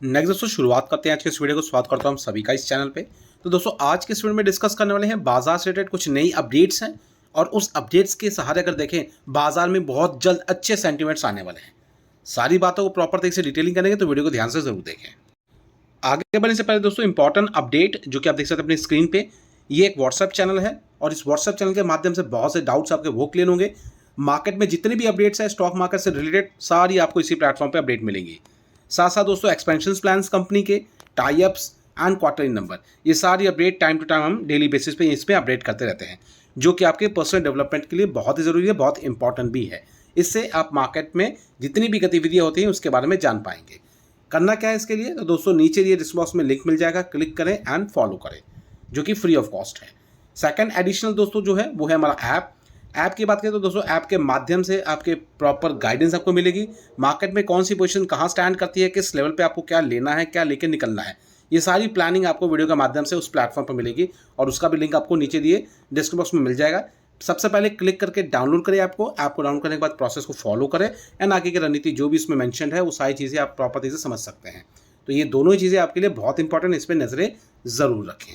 Next दोस्तों शुरुआत करते हैं आज के इस वीडियो को। स्वागत करता हूं हम सभी का इस चैनल पे। तो दोस्तों आज के इस वीडियो में डिस्कस करने वाले हैं बाजार से रिलेटेड कुछ नई अपडेट्स हैं और उस अपडेट्स के सहारे अगर देखें बाजार में बहुत जल्द अच्छे सेंटीमेंट्स आने वाले हैं। सारी बातों को प्रॉपर तरीके से डिटेलिंग करेंगे तो वीडियो को ध्यान से जरूर देखें। आगे बढ़ने से पहले दोस्तों इंपॉर्टेंट अपडेट जो कि आप देख सकते हैं अपनी स्क्रीन पे, ये एक व्हाट्सएप चैनल है और इस व्हाट्सएप चैनल के माध्यम से बहुत से डाउट्स आपके वो क्लियर होंगे। मार्केट में जितनी भी अपडेट्स है स्टॉक मार्केट से रिलेटेड सारी आपको इसी प्लेटफॉर्म पे अपडेट मिलेंगी। साथ साथ दोस्तों एक्सपेंशन प्लान्स कंपनी के tie ups and quarterly number, ये सारी अपडेट टाइम टू टाइम हम डेली बेसिस पे इस पे अपडेट करते रहते हैं, जो कि आपके पर्सनल डेवलपमेंट के लिए बहुत ही ज़रूरी है, बहुत इंपॉर्टेंट भी है। इससे आप मार्केट में जितनी भी गतिविधियाँ होती हैं उसके बारे में जान पाएंगे। करना क्या है इसके लिए, तो दोस्तों नीचे ये डिस्क्रिप्शन बॉक्स में लिंक मिल जाएगा, क्लिक करें एंड फॉलो करें, जो कि फ्री ऑफ कॉस्ट है। सेकंड एडिशनल दोस्तों जो है वो है हमारा ऐप की बात करें तो दोस्तों ऐप के माध्यम से आपके प्रॉपर गाइडेंस आपको मिलेगी। मार्केट में कौन सी पोजीशन कहाँ स्टैंड करती है, किस लेवल पे आपको क्या लेना है, क्या लेके निकलना है, ये सारी प्लानिंग आपको वीडियो के माध्यम से उस प्लेटफॉर्म पर मिलेगी और उसका भी लिंक आपको नीचे दिए डिस्क्रिप्शन बॉक्स में मिल जाएगा। सबसे पहले क्लिक करके डाउनलोड करें ऐप को डाउनलोड करने के बाद प्रोसेस को फॉलो करें एंड आगे की रणनीति जो भी इसमें मेंशन है वो सारी चीज़ें आप प्रॉपर तरीके से समझ सकते हैं। तो ये दोनों ही चीज़ें आपके लिए बहुत इंपॉर्टेंट, इस पर नज़रें ज़रूर रखें।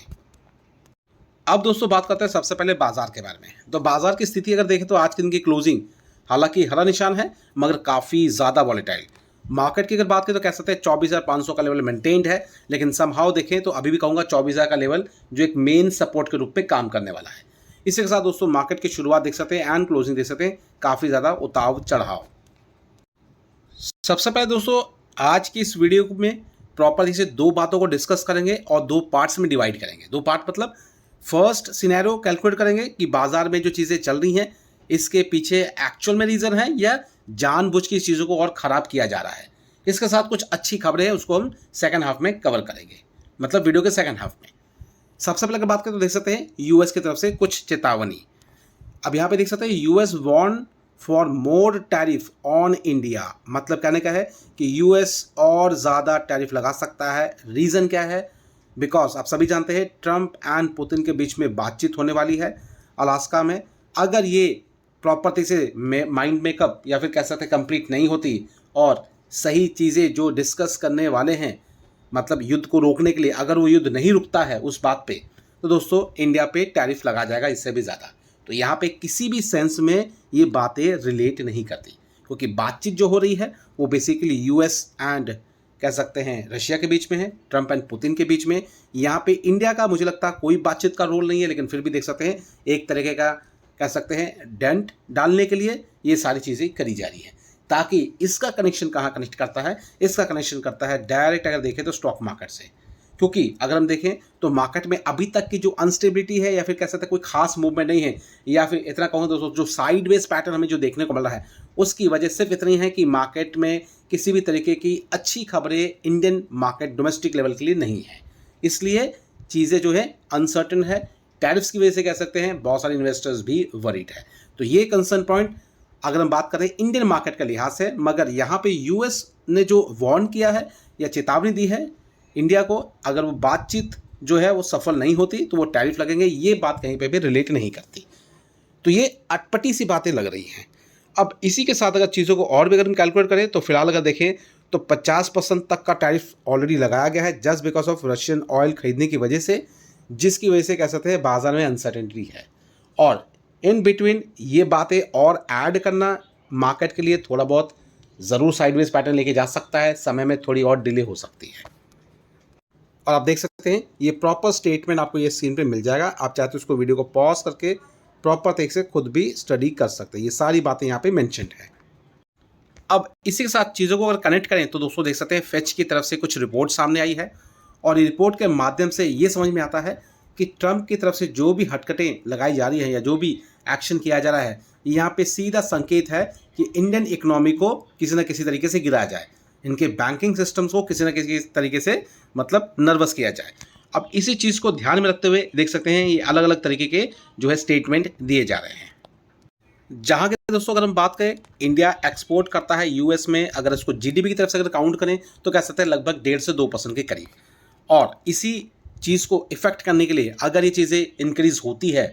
अब दोस्तों बात करते हैं सबसे पहले बाजार के बारे में। तो बाजार की स्थिति अगर देखें तो आज के दिन की क्लोजिंग हालांकि हरा निशान है मगर काफ़ी ज़्यादा वॉलेटाइल। मार्केट की अगर बात करें तो कह सकते हैं 24,500 का लेवल मेंटेन्ड है, लेकिन समहाउ देखें तो अभी भी कहूँगा 24,000 का लेवल जो एक मेन सपोर्ट के रूप में काम करने वाला है। इसी के साथ दोस्तों मार्केट की शुरुआत देख सकते हैं एंड क्लोजिंग देख सकते हैं काफ़ी ज़्यादा उतार चढ़ाव। सबसे पहले दोस्तों आज की इस वीडियो में प्रॉपर से दो बातों को डिस्कस करेंगे और दो पार्ट्स में डिवाइड करेंगे। दो पार्ट मतलब फर्स्ट सिनेरियो कैलकुलेट करेंगे कि बाजार में जो चीज़ें चल रही हैं इसके पीछे एक्चुअल में रीज़न है या जानबूझ के इस चीज़ों को और ख़राब किया जा रहा है। इसके साथ कुछ अच्छी खबरें हैं उसको हम सेकंड हाफ में कवर करेंगे, मतलब वीडियो के सेकंड हाफ में। सबसे पहले अगर बात करें तो देख सकते हैं यूएस की तरफ से कुछ चेतावनी। अब यहाँ पे देख सकते हैं US warn for more tariff on India, मतलब कहने का है कि यूएस और ज़्यादा टैरिफ लगा सकता है। रीज़न क्या है, बिकॉज आप सभी जानते हैं ट्रंप एंड पुतिन के बीच में बातचीत होने वाली है अलास्का में। अगर ये प्रॉपर्टी से माइंड मेकअप या फिर कह सकते हैं कंप्लीट नहीं होती और सही चीज़ें जो डिस्कस करने वाले हैं, मतलब युद्ध को रोकने के लिए, अगर वो युद्ध नहीं रुकता है उस बात पे, तो दोस्तों इंडिया पे टैरिफ लगा जाएगा इससे भी ज़्यादा। तो यहाँ पे किसी भी सेंस में ये बातें रिलेट नहीं करती, क्योंकि बातचीत जो हो रही है वो बेसिकली यूएस एंड कह सकते हैं रशिया के बीच में है, ट्रंप एंड पुतिन के बीच में। यहाँ पे इंडिया का मुझे लगता है कोई बातचीत का रोल नहीं है, लेकिन फिर भी देख सकते हैं एक तरीके का कह सकते हैं डेंट डालने के लिए ये सारी चीज़ें करी जा रही है। ताकि इसका कनेक्शन कहाँ कनेक्ट करता है, इसका कनेक्शन करता है डायरेक्ट अगर देखें तो स्टॉक मार्केट से। क्योंकि अगर हम देखें तो मार्केट में अभी तक की जो अनस्टेबिलिटी है या फिर कह सकते हैं कोई खास मूवमेंट नहीं है, या फिर इतना कहूँ दोस्तों जो साइडवेज पैटर्न हमें जो देखने को मिल रहा है उसकी वजह सिर्फ इतनी है कि मार्केट में किसी भी तरीके की अच्छी खबरें इंडियन मार्केट डोमेस्टिक लेवल के लिए नहीं है। इसलिए चीज़ें जो है अनसर्टन है। टैरिफ्स की वजह से कह सकते हैं बहुत सारे इन्वेस्टर्स भी वरीड है। तो ये कंसर्न पॉइंट अगर हम बात करें इंडियन मार्केट का लिहाज से, मगर यहाँ पे यूएस ने जो वार्न किया है या चेतावनी दी है इंडिया को, अगर वो बातचीत जो है वो सफल नहीं होती तो वो टैरिफ लगेंगे, ये बात कहीं पे भी रिलेट नहीं करती। तो ये अटपटी सी बातें लग रही हैं। अब इसी के साथ अगर चीज़ों को और भी अगर हम कैलकुलेट करें तो फिलहाल अगर देखें तो 50% तक का टैरिफ ऑलरेडी लगाया गया है just because of Russian oil खरीदने की वजह से, जिसकी वजह से कह सकते हैं बाजार में अनसर्टेनिटी है। और इन बिटवीन ये बातें और ऐड करना मार्केट के लिए थोड़ा बहुत ज़रूर साइडवेज पैटर्न लेके जा सकता है, समय में थोड़ी और डिले हो सकती है। और आप देख सकते हैं ये प्रॉपर स्टेटमेंट आपको ये स्क्रीन पे मिल जाएगा। आप चाहते हो उसको वीडियो को पॉज करके प्रॉपर तरीके से खुद भी स्टडी कर सकते हैं, ये सारी बातें यहाँ पे मेंशन्ड है। अब इसी के साथ चीज़ों को अगर कनेक्ट करें तो दोस्तों देख सकते हैं फेच की तरफ से कुछ रिपोर्ट सामने आई है और ये रिपोर्ट के माध्यम से ये समझ में आता है कि ट्रंप की तरफ से जो भी हटकटें लगाई जा रही हैं या जो भी एक्शन किया जा रहा है, यहाँ पे सीधा संकेत है कि इंडियन इकोनॉमी को किसी न किसी तरीके से गिराया जाए, इनके बैंकिंग सिस्टम्स को किसी न किसी तरीके से मतलब नर्वस किया जाए। अब इसी चीज़ को ध्यान में रखते हुए देख सकते हैं ये अलग अलग तरीके के जो है स्टेटमेंट दिए जा रहे हैं। जहाँ के दोस्तों अगर हम बात करें इंडिया एक्सपोर्ट करता है यूएस में, अगर इसको जीडीपी की तरफ से अगर काउंट करें तो कह सकते हैं लगभग 1.5 से 2% के करीब। और इसी चीज़ को इफेक्ट करने के लिए अगर ये चीज़ें इंक्रीज होती है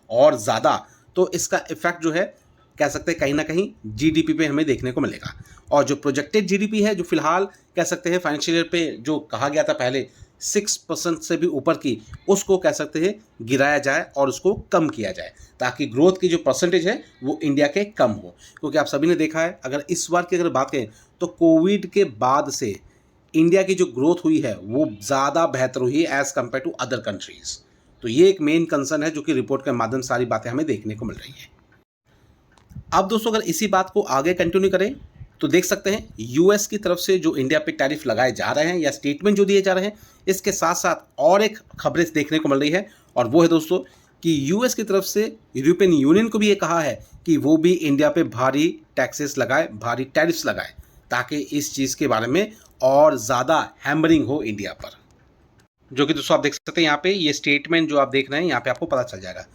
और ज़्यादा, तो इसका इफेक्ट जो है कह सकते हैं कहीं ना कहीं जीडीपी पे हमें देखने को मिलेगा। और जो प्रोजेक्टेड जीडीपी है, जो फिलहाल कह सकते हैं फाइनेंशियल ईयर पे जो कहा गया था पहले 6% से भी ऊपर की, उसको कह सकते हैं गिराया जाए और उसको कम किया जाए, ताकि ग्रोथ की जो परसेंटेज है वो इंडिया के कम हो। क्योंकि आप सभी ने देखा है, अगर इस बार की अगर बात करें तो कोविड के बाद से इंडिया की जो ग्रोथ हुई है वो ज़्यादा बेहतर हुई है as compare to other countries. तो ये एक मेन कंसर्न है जो कि रिपोर्ट के माध्यम से सारी बातें हमें देखने को मिल रही है। अब दोस्तों अगर इसी बात को आगे कंटिन्यू करें तो देख सकते हैं यूएस की तरफ से जो इंडिया पे टैरिफ लगाए जा रहे हैं या स्टेटमेंट जो दिए जा रहे हैं, इसके साथ साथ और एक खबरें देखने को मिल रही है, और वो है दोस्तों कि यूएस की तरफ से यूरोपियन यूनियन को भी ये कहा है कि वो भी इंडिया पे भारी टैक्सेस लगाए, भारी टैरिफ्स लगाए, ताकि इस चीज़ के बारे में और ज़्यादा हैमरिंग हो इंडिया पर। जो कि दोस्तों आप देख सकते हैं यहाँ पे ये स्टेटमेंट जो आप देख रहे हैं यहाँ पे आपको पता चल जाएगा।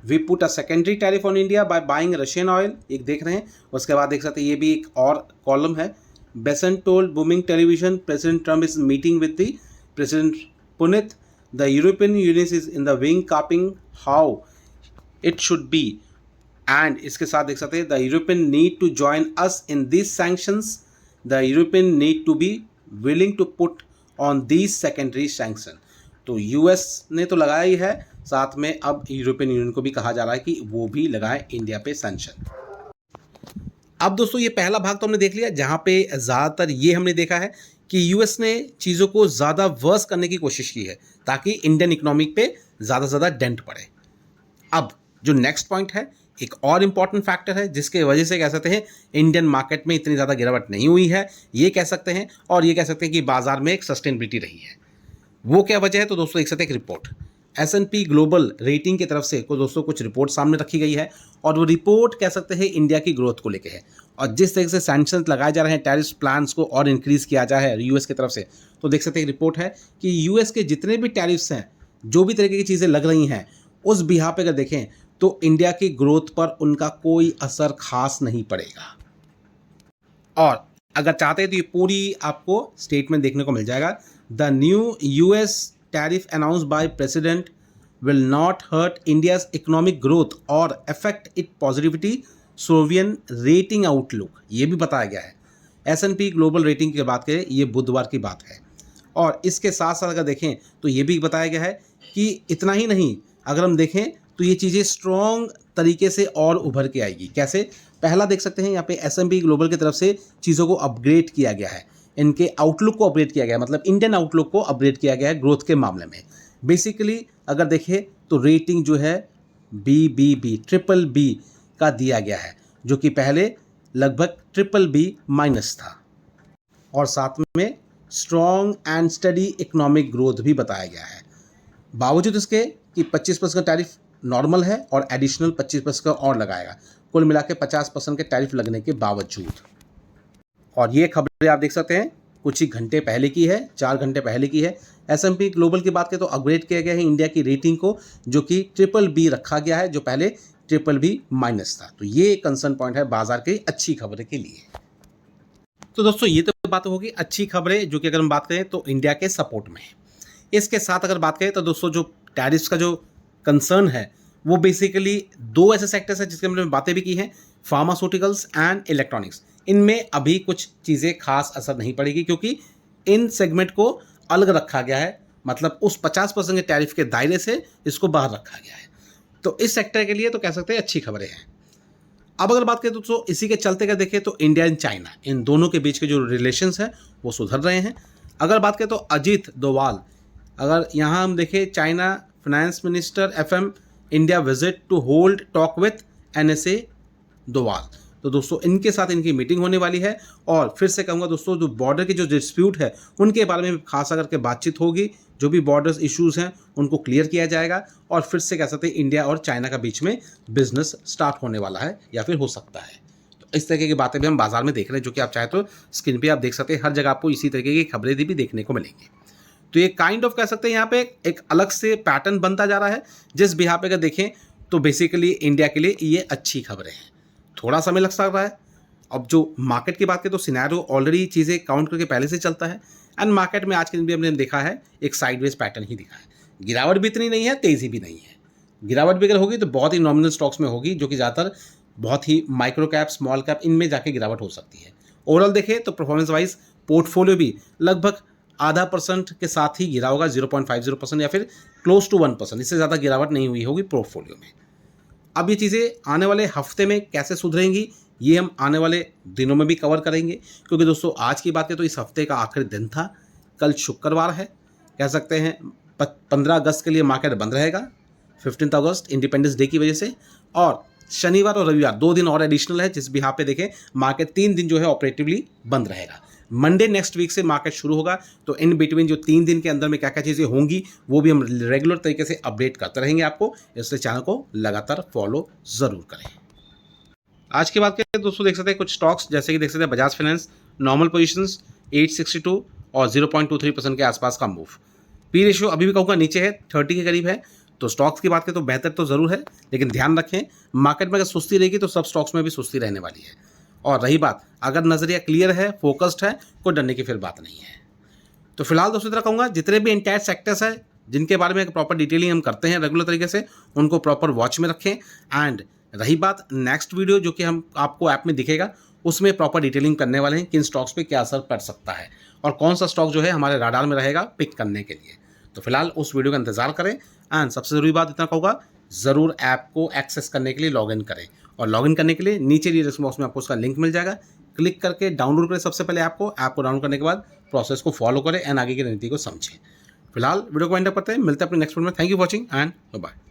We put a secondary tariff on India by buying Russian oil, एक देख रहे हैं। उसके बाद देख सकते हैं ये भी एक और कॉलम है, Bessent told Bloomberg television president Trump is meeting with the president पुनित, the European Union is in the wing copping how it should be, and इसके साथ देख सकते हैं the European need to join us in this sanctions, the European need to be willing to put on this secondary sanction. तो US ने तो लगाया ही है, साथ में अब यूरोपियन यूनियन को भी कहा जा रहा है कि वो भी लगाए इंडिया पे सैंक्शन। अब दोस्तों ये पहला भाग तो हमने देख लिया, जहाँ पे ज़्यादातर ये हमने देखा है कि यूएस ने चीज़ों को ज़्यादा वर्स करने की कोशिश की है ताकि इंडियन इकोनॉमिक पे ज़्यादा से ज़्यादा डेंट पड़े। अब जो नेक्स्ट पॉइंट है, एक और इम्पॉर्टेंट फैक्टर है जिसके वजह से कह सकते हैं इंडियन मार्केट में इतनी ज़्यादा गिरावट नहीं हुई है, ये कह सकते हैं, और ये कह सकते हैं कि बाजार में एक सस्टेनेबिलिटी रही है। वो क्या वजह है? तो दोस्तों देख सकते हैं एक रिपोर्ट S&P ग्लोबल रेटिंग की तरफ से को दोस्तों कुछ रिपोर्ट सामने रखी गई है, और वो रिपोर्ट कह सकते हैं इंडिया की ग्रोथ को लेके है। और जिस तरह से सैंक्शंस लगाए जा रहे हैं, टैरिफ प्लान्स को और इंक्रीज़ किया जा है यूएस की तरफ से, तो देख सकते हैं एक रिपोर्ट है कि यूएस के जितने भी टैरिफ्स हैं, जो भी तरीके की चीज़ें लग रही हैं, उस बिहा पे अगर देखें तो इंडिया की ग्रोथ पर उनका कोई असर खास नहीं पड़ेगा। और अगर चाहते हैं तो ये पूरी आपको स्टेटमेंट देखने को मिल जाएगा। The new US tariff announced by president will not hurt India's economic growth or affect its positivity Sovereign rating outlook, ये भी बताया गया है। S&P ग्लोबल रेटिंग की बात करें, ये बुधवार की बात है। और इसके साथ साथ अगर देखें तो ये भी बताया गया है कि इतना ही नहीं, अगर हम देखें तो ये चीज़ें स्ट्रॉन्ग तरीके से और उभर के आएगी। कैसे? पहला देख सकते हैं यहाँ पे S&P ग्लोबल की तरफ से चीज़ों को अपग्रेड किया गया है, इनके आउटलुक को अपग्रेड किया गया है, मतलब इंडियन आउटलुक को अपग्रेड किया गया है ग्रोथ के मामले में। बेसिकली अगर देखें तो रेटिंग जो है BBB ट्रिपल बी का दिया गया है, जो कि पहले लगभग BBB- था। और साथ में strong and study economic growth भी बताया गया है। बावजूद इसके कि 25% का टैरिफ नॉर्मल है और एडिशनल 25% का और लगाएगा, कुल मिला के 50% के टैरिफ लगने के बावजूद। और ये खबरें आप देख सकते हैं कुछ ही घंटे पहले की है, 4 घंटे पहले की है। S&P ग्लोबल की बात करें तो अपग्रेड किया गया है इंडिया की रेटिंग को, जो कि BBB रखा गया है, जो पहले BBB- था। तो ये कंसर्न पॉइंट है बाजार की अच्छी खबरें के लिए। तो दोस्तों ये तो बात होगी अच्छी खबरें, जो कि अगर हम बात करें तो इंडिया के सपोर्ट में है। इसके साथ अगर बात करें तो दोस्तों जो टैरिफ्स का जो कंसर्न है वो बेसिकली 2 ऐसे सेक्टर्स हैं जिसके में बातें भी की हैं, फार्मास्यूटिकल्स एंड इलेक्ट्रॉनिक्स। इनमें अभी कुछ चीज़ें खास असर नहीं पड़ेगी क्योंकि इन सेगमेंट को अलग रखा गया है, मतलब उस 50% के टैरिफ के दायरे से इसको बाहर रखा गया है। तो इस सेक्टर के लिए तो कह सकते हैं अच्छी खबरें हैं। अब अगर बात करें तो इसी के चलते अगर देखें तो इंडिया एंड चाइना, इन दोनों के बीच के जो रिलेशंस हैं वो सुधर रहे हैं। अगर बात करें तो अजीत डोवाल, अगर यहाँ हम देखें China finance minister FM India visit to hold talk with NSA Doval, तो दोस्तों इनके साथ इनकी मीटिंग होने वाली है। और फिर से कहूँगा दोस्तों, जो बॉर्डर के जो डिस्प्यूट है उनके बारे में खास करके बातचीत होगी, जो भी बॉर्डर इश्यूज़ हैं उनको क्लियर किया जाएगा, और फिर से कह सकते हैं इंडिया और चाइना का बीच में बिजनेस स्टार्ट होने वाला है या फिर हो सकता है। तो इस तरीके की बातें भी हम बाजार में देख रहे हैं, जो कि आप चाहे तो स्क्रीन पर आप देख सकते हैं, हर जगह आपको इसी तरीके की खबरें भी देखने को मिलेंगी। तो ये काइंड ऑफ कह सकते हैं यहाँ पे एक अलग से पैटर्न बनता जा रहा है, जिस बिहार पे अगर देखें तो बेसिकली इंडिया के लिए ये अच्छी खबरें हैं। थोड़ा समय लग सकता है। अब जो मार्केट की बात करें तो सिनेरियो ऑलरेडी चीज़ें काउंट करके पहले से चलता है, एंड मार्केट में आज के दिन भी हमने देखा है एक साइडवेज पैटर्न ही दिखा है। गिरावट भी इतनी नहीं है, तेज़ी भी नहीं है। गिरावट भी अगर होगी तो बहुत ही नॉमिनल स्टॉक्स में होगी, जो कि ज़्यादातर बहुत ही माइक्रो कैप, स्मॉल कैप, इनमें जाके गिरावट हो सकती है। ओवरऑल देखें तो परफॉर्मेंस वाइज पोर्टफोलियो भी लगभग 0.5% के साथ ही गिरा होगा, 0.50% या फिर क्लोज टू 1%, इससे ज़्यादा गिरावट नहीं हुई होगी पोर्टफोलियो में। अब ये चीज़ें आने वाले हफ्ते में कैसे सुधरेंगी, ये हम आने वाले दिनों में भी कवर करेंगे, क्योंकि दोस्तों आज की बात है तो इस हफ्ते का आखिरी दिन था, कल शुक्रवार है, कह सकते हैं 15 अगस्त के लिए मार्केट बंद रहेगा, 15 अगस्त इंडिपेंडेंस डे की वजह से, और शनिवार और रविवार 2 दिन और एडिशनल है, जिस भी यहाँ पे देखें मार्केट 3 दिन जो है ऑपरेटिवली बंद रहेगा। मंडे नेक्स्ट वीक से मार्केट शुरू होगा, तो इन बिटवीन जो 3 दिन के अंदर में क्या क्या चीज़ें होंगी वो भी हम रेगुलर तरीके से अपडेट करते रहेंगे आपको, इसलिए चैनल को लगातार फॉलो ज़रूर करें। आज की बात करें दोस्तों, देख सकते हैं कुछ स्टॉक्स, जैसे कि देख सकते हैं बजाज फाइनेंस नॉर्मल पोजीशंस 862 और 0.23% के आसपास का मूव। पी रेशियो अभी भी कहूँगा नीचे है, 30 के करीब है। तो स्टॉक्स की बात करें तो बेहतर तो ज़रूर है, लेकिन ध्यान रखें मार्केट में अगर सुस्ती रहेगी तो सब स्टॉक्स में भी सुस्ती रहने वाली है। और रही बात, अगर नज़रिया क्लियर है, फोकस्ड है, कोई डरने की फिर बात नहीं है। तो फिलहाल दोस्तों तरह कहूँगा जितने भी इंटायर सेक्टर्स है जिनके बारे में एक प्रॉपर डिटेलिंग हम करते हैं रेगुलर तरीके से, उनको प्रॉपर वॉच में रखें। एंड रही बात नेक्स्ट वीडियो जो कि हम आपको ऐप में दिखेगा, उसमें प्रॉपर डिटेलिंग करने वाले हैं किन स्टॉक्स पे क्या असर पड़ सकता है और कौन सा स्टॉक जो है हमारे राडार में रहेगा पिक करने के लिए। तो फिलहाल उस वीडियो का इंतजार करें। एंड सबसे ज़रूरी बात इतना कहूँगा, ज़रूर ऐप को एक्सेस करने के लिए लॉगिन करें, और लॉगिन करने के लिए नीचे डिस्क्रिप्शन बॉक्स में आपको उसका लिंक मिल जाएगा, क्लिक करके डाउनलोड करें सबसे पहले ऐप को डाउनलोड करने के बाद प्रोसेस को फॉलो करें एंड आगे की रणनीति को समझें। फिलहाल वीडियो को वाइंड अप करते हैं, मिलते हैं अपने नेक्स्ट वीडियो में। Thank you watching and bye.